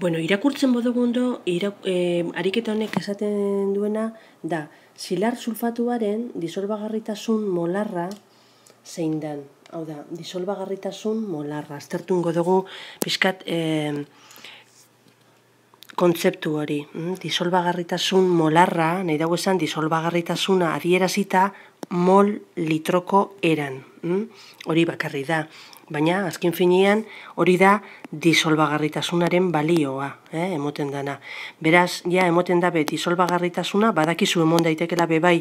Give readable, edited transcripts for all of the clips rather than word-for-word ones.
Bueno, irakurtzen bodugundo, ariketa honek esaten duena da, zilar sulfatuaren disolbagarritasun molarra zein dan. Hau da, disolbagarritasun molarra. Aztertungo dugu pixkat kontzeptu hori. Disolbagarritasun molarra, nahi dago esan, disolbagarritasuna adierazita mol litroko eran. Hori bakarri da. Baina, azken finean, hori da disolbagarritasunaren balioa, emoten dana. Beraz, ja, emoten dabe disolbagarritasuna, badakizu emon daitekela bebai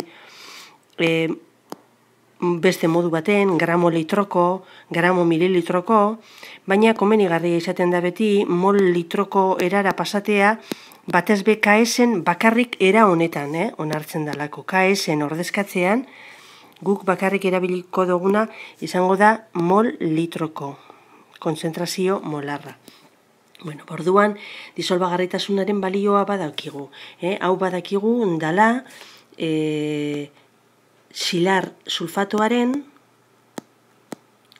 beste modu baten, gramo litroko, gramo mililitroko, baina komenigarria izaten da beti mol litroko erara pasatea, batez be KS-en bakarrik era honetan, onartzen dalako. KS-en ordezkatzean, guk bakarrik erabiliko duguna izango da mol litroko, konzentrazio molarra. Bueno, orduan, disolbagarritasunaren balioa badakigu. Hau badakigu dala zilar sulfatoaren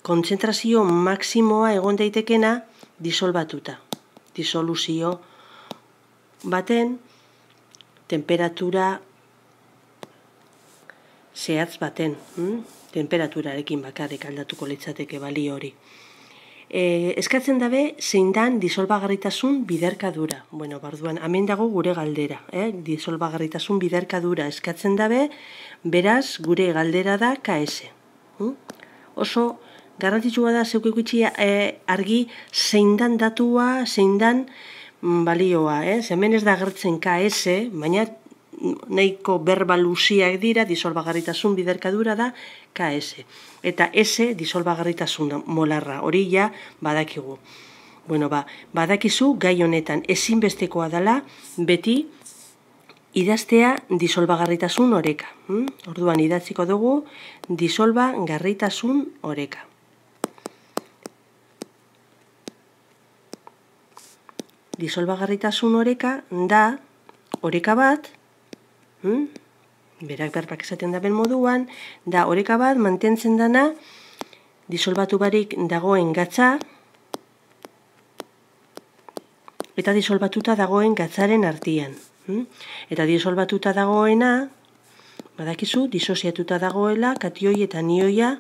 konzentrazio maksimoa egon daitekena disolbatuta. Disoluzio baten temperatura zehatz baten, temperaturarekin bakarrik aldatuko litzateke balio hori. Eskatzen dabe zein dan disolbagarritasun biderkadura. Bueno, barduan, hemen dago gure galdera. Disolbagarritasun biderkadura eskatzen dabe, beraz, gure galdera da KS. Oso garrantzitsua da zeukikutxi argi zein dan datua, zein dan balioa. Hemen ez da agertzen KS, baina nahiko berbaluziak dira, disolbagarritasun biderkadura da KS. Eta S disolbagarritasun molarra, hori ja badakigu. Bueno, badakizu gai honetan ezinbestekoa dela beti idaztea disolbagarritasun oreka. Orduan idatziko dugu disolbagarritasun oreka. Disolbagarritasun oreka da oreka bat, berak berbak esaten daben moduan, da oreka bat mantentzen dana disolbatu barik dagoen gatza eta disolbatuta dagoen gatzaren artean. Eta disolbatuta dagoena, badakizu, disoziatuta dagoela katioi eta anioia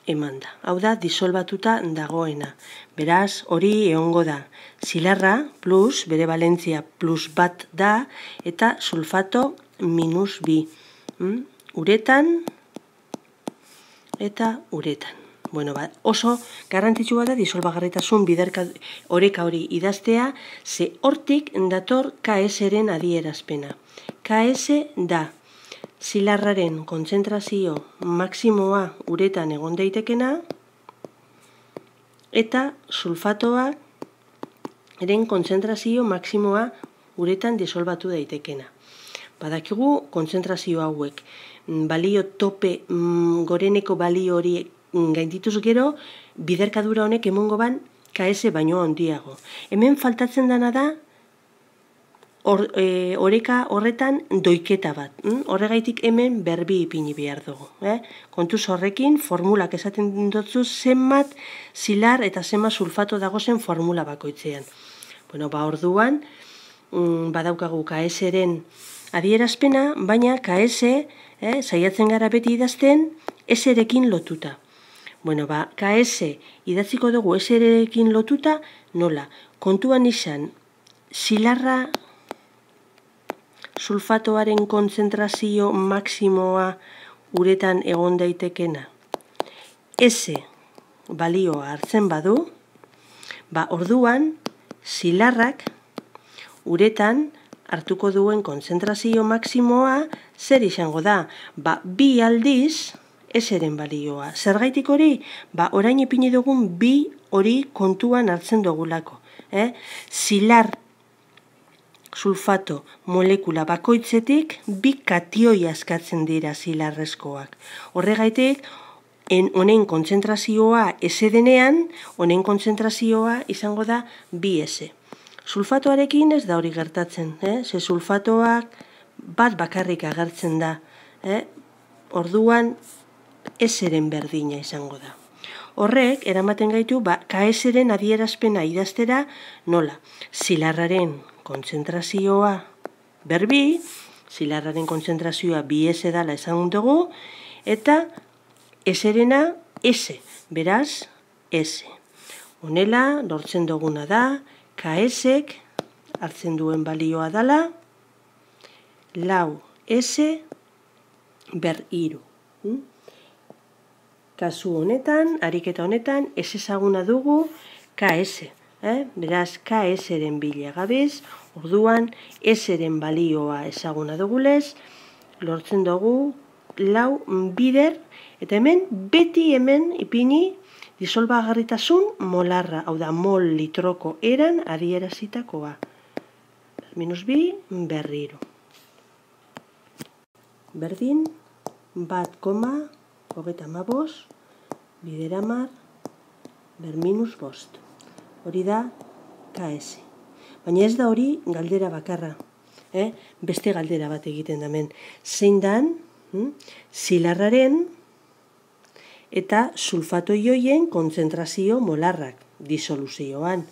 eman da. Hau da, disolbatuta dagoena. Beraz, hori egongo da. Zilarra plus, bere valentzia plus bat da, eta sulfato minus bi. Uretan eta uretan. Bueno, oso garrantzitsua da disolbagarritasun oreka hori idaztea, ze hortik dator KS-ren adierazpena. KS da zilarraren kontzentrazio maksimoa uretan egon daitekena eta sulfatoa eren kontzentrazio maksimoa uretan disolbatu daitekena. Badakigu kontzentrazio hauek balio tope goreneko balio hori gaindituz gero biderkadura honek emongo ban KS baino handiago. Hemen faltatzen dana da oreka horretan doiketa bat. Horregaitik hemen berbi ipini behar dugu. Kontuz horrekin formulak esaten dutzu zenbat zilar eta zenbat sulfato dago zen formula bakoitzean. Bueno, orduan badaukagu KS-ren adierazpena, baina KS saiatzen gara beti idazten S-rekin lotuta. Bueno, KS idatziko dugu S-rekin lotuta, nola? Kontuan izan, zilarra sulfatoaren kontzentrazio maksimoa uretan egon daitekena S balioa hartzen badu, orduan zilarrak uretan hartuko duen kontzentrazio maksimoa zer izango da? Bi aldiz S-ren balioa. Zergaitik hori? Orain ipini dugun bi hori kontuan hartzen dugulako. Zilar sulfato molekula bakoitzetik bi katioi askatzen dira zilarrezkoak. Horregaitik, honen kontzentrazioa S denean, honen kontzentrazioa izango da bi S. Sulfatoarekin ez da hori gertatzen, ze sulfatoak bat bakarrik agertzen da. Orduan S-ren berdina izango da. Horrek, eramaten gaitu, KS-ren adierazpena idaztera nola? Zilarraren kontzentrazioa berbi, zilarraren kontzentrazioa bi S dala esan dugu, eta S-rena S, beraz, S. Honela, lortzen duguna da, KS-ek hartzen duen balioa dala, lau S ber hiru. Kasu honetan, ariketa honetan, ez ezaguna dugu KS. Beraz, KS-ren bila gabiz, orduan S-ren balioa ezaguna dugulez, lortzen dugu lau bider, eta hemen, beti hemen ipini disolbagarritasun molarra, hau da, mol litroko eran adierazitakoa. Minus bi, berriro. Berdin, 1,35 bideramar minus 5. Hori da KS. Baina ez da hori galdera bakarra. Beste galdera bat egiten damen. Zein dan, zilarraren eta sulfatoioien kontzentrazio molarrak disoluzioan.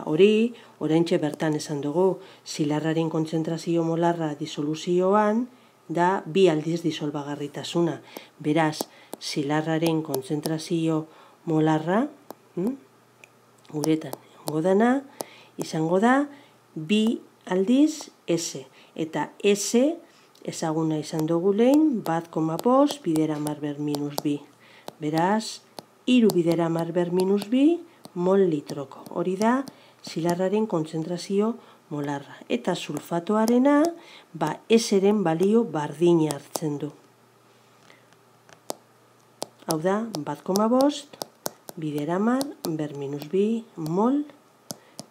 Hori, oraintxe bertan esan dugu, zilarraren kontzentrazio molarra disoluzioan da bi aldiz disolbagarritasuna. Beraz, zilarraren kontzentrazio molarra, uretan izango da bi aldiz S. Eta S ezaguna izan dugu lehen, 1,5 bideramar ber minus bi. Beraz, 3 bideramar ber minus bi mol litroko. Hori da, zilarraren kontzentrazio molarra. Eta sulfatoarena, S-ren balio bardina hartzen du. Hau da, 1,5 bideramar ber minus bi mol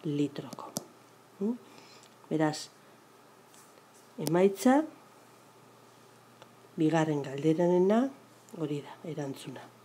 litroko. Beraz, emaitza, bigarren galderarena hori da, erantzuna.